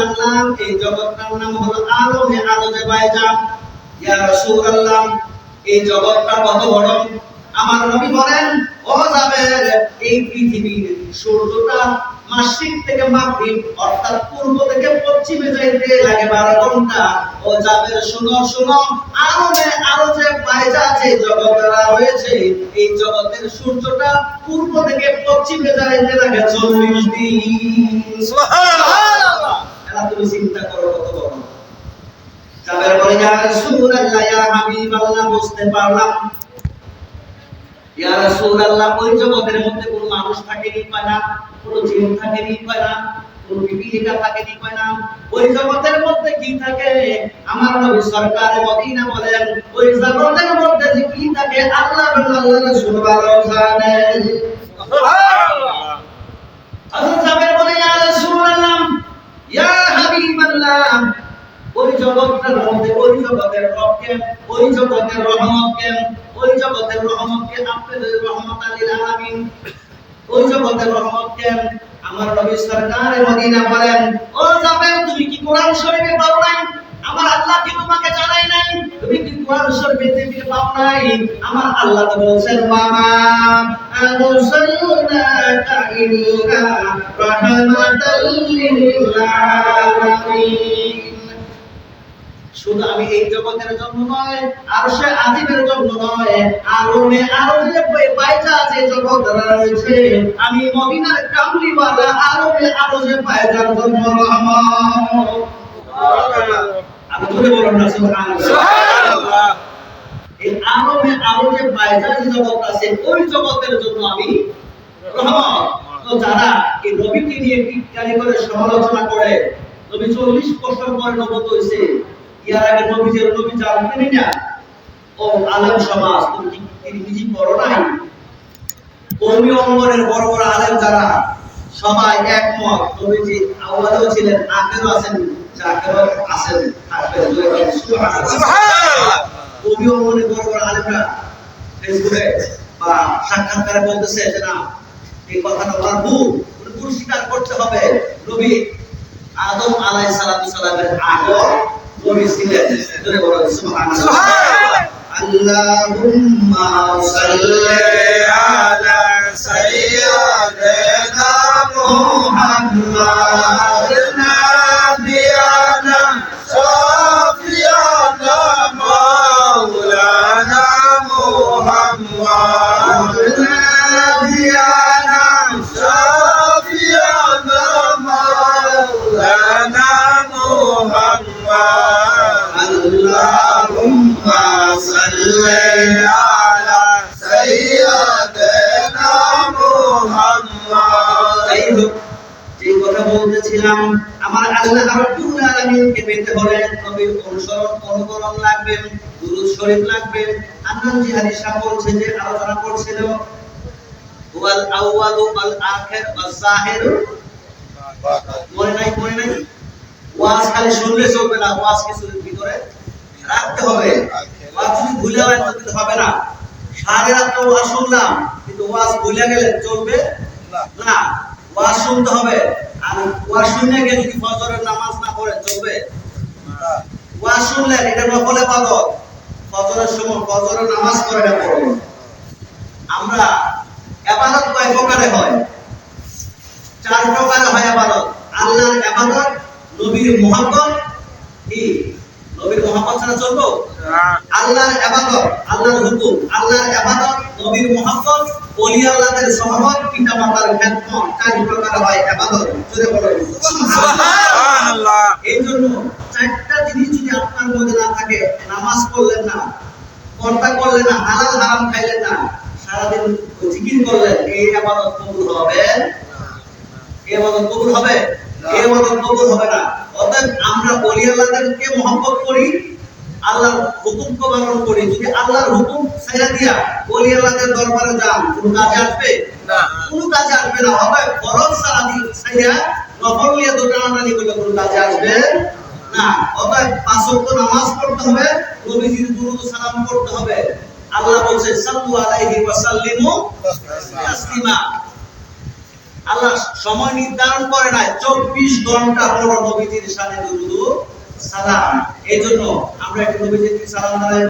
জানলাম এই জগৎটার নাম হলো আলমে আরজে বাইজান। ইয়া রাসূলুল্লাহ, এই জগৎটা কত বড়। আমার নবী বলেন, ও জাবের, এই পৃথিবীর সূর্যটা মাশরিক থেকে মাগরিব অর্থাৎ পূর্ব থেকে পশ্চিমে যাইতে লাগে 12 ঘন্টা। ও জাবের, শুনো শুনো, আলমে আরজে বাইজা যে জগৎটা রয়েছে, এই জগতের সূর্যটা পূর্ব থেকে পশ্চিমে যাইতে লাগে 40 দিন। সুবহানাল্লাহ। এরা তুমি চিন্তা করো কত বড়। জাবের বলে, ইয়া রাসূলুল্লাহ, ইয়া হাবিবাল্লাহ, বুঝতে পারলাম। ইয়া রাসূলুল্লাহ, ওই জগতের মধ্যে কোন মানুষ থাকেনি পায় না, কোন জিন থাকেনি পায় না, কোন বিবিলিকা থাকেনি পায় না। ওই জগতের মধ্যে কি থাকে? আমার নবী সরকার মদিনা বলেন, ওই জগতের মধ্যে যে কি থাকে আল্লাহ রাসূল ভালো জানেন। সুবহানাল্লাহ। হযরত জাবের বলে, ইয়া রাসূলুল্লাহ, ইয়া হাবিবাল্লাহ, ওই জগতের মধ্যে ওই জগতের রবকে, ওই জগতের রহমতকে, ওই জগতের রহমতকে আপনাদের রহমত লিল আলামিন, ওই জগতের রহমতকে আমার নবী সরকার মদিনা বলেন, ও জাবের, তুমি কি কোরআন শরীফে পাও নাই? আমার আল্লাহ কি তোমাকে জানাই নাই? তুমি কি কোরআন শরীফে পাও নাই? আমার আল্লাহ তো বলেন, মামা আরসালনাকা ইল্লা রাহমাতাল লিল আলামিন। শুধু আমি এই জগতের জন্য নয়, আরশে আজিমের জন্য নয়, আলমে আরজে বাইজা যে জগৎ রয়েছে, আমি মদিনার কামলিওয়ালা আলমে আরজে বাইজার জন্য রহমত। সুবহানাল্লাহ। আমি জোরে বলুন না সুবহানাল্লাহ। সুবহানাল্লাহ। এই আলমে আরজে বাইজা যে জগৎ আছে, ওই জগতের জন্য আমি রহমত। তো যারা এই নবীকে নিয়ে টিটকারি করে সমালোচনা করে, নবী 40 বছর পরে নবুয়ত হইছে, ইয়ার আগে নবী জানতেনই না, ও আলেম সমাজ, তুমি কি নিজে পড়ো নাই? কওমি অঙ্গনের বড় বড় আলেম যারা, সবাই একমত, নবীজি আউয়ালেও ছিলেন, আখেরও আছেন, জাকেরও আছেন, থাকবেন। সুবহানাল্লাহ। কওমি অঙ্গনের বড় বড় আলেমরা ফেসবুকে বা সাক্ষাৎকারে বলতেছে যে না, এই কথাটা বলার ভুল, পরিষ্কার করতে হবে। নবী আদম আলাইহিস সালামের আগে নবী ছিলেন। জোরে বলুন সুবহানাল্লাহ। আল্লাহুম্মা সাল্লি আলা সাইয়্যিদিনা মুহাম্মাদ নাবিয়ানা সাফিয়ানা মাওলানা মুহাম্মাদ নাবিয়ানা সাফিয়ানা মাওলানা মুহাম্মাদ। আল্লাহুম্মা সাল্লি আলা সাইয়্যিদিনা মুহাম্মাদ। এই যে কথা বলতেছিলাম, আমার আল্লাহ রাব্বুল আলামিনকে পেতে হলে নবীর অনুকরণ লাগবে, দুরূদ শরীফ লাগবে। আন্নান জিহাদি সাহেব বলছে যে আলোচনা করছিল, ওয়াল আউয়ালু ওয়াল আখির ওয়াজ জাহির। মনে নাই? ওয়াজ খালি শুনলে চলবে না, ওয়াজ কিছু ভিতরে রাখতে হবে। ওয়াজ যদি ভুলে যায় তো হবে না। সারা রাত ওয়াজ শুনলাম, কিন্তু ওয়াজ ভুলে গেলে চলবে না। ওয়াজ শুনতে হবে, আর ওয়াজ শুনে গিয়ে যদি ফজরের নামাজ না পড়ে চলবে না। ওয়াজ শুনলেন, এটা নফল ইবাদত, ফজরের সময় ফজরের নামাজ পড়ে না পড়ুন। আমরা ইবাদত কয় প্রকারে হয়? 4 প্রকারে হয় ইবাদত। আল্লাহর ইবাদত, নবীর মুহাব্বত, কি নবীর মুহাব্বত ছাড়া চলবে? আল্লাহর ইবাদত, আল্লাহর হুকুম, আল্লাহর ইবাদত, নবীর মুহাব্বত, ওলি আল্লাহদের সহবত, পিতামাতার খেদমত, 4 প্রকারে হয় ইবাদত। জোরে বলুন সুবহানাল্লাহ। এইজন্য 4টা জিনিস যদি আপনার মধ্যে না থাকে, নামাজ পড়লেন না, পর্দা করলেন না, হালাল হারাম খাইলেন না, সারা দিন জিকির করলেন, এই ইবাদত কবুল হবে না। এই ইবাদত কবুল হবে? এই ইবাদত কবুল হবে না। অতএব আমরা ওলি আল্লাহদেরকে মহব্বত করি, আল্লাহর হুকুমকে পালন করি। যদি আল্লাহর হুকুম ছেড়ে দিয়া ওলি আল্লাহদের দরবারে যান, কোনো কাজে আসবে না, কোনো কাজে আসবে না। হবে ফরজ সারা দিন ছেড়ে নফল নিয়ে দোটানাটানি করলে কোনো কাজে আসবে না। অতএব 5 ওয়াক্ত নামাজ পড়তে হবে, নবীজির দুরূদ সালাম পড়তে হবে। আল্লাহ বলেন সাল্লু আলাইহি ওয়া সাল্লিমু তাসলিমা। আল্লাহ সময় নির্ধারণ করে নাই 24 ঘন্টা পর নবীজির শানে দুরূদ সালাম। এই জন্য আমরা একটু নবীজির সালাম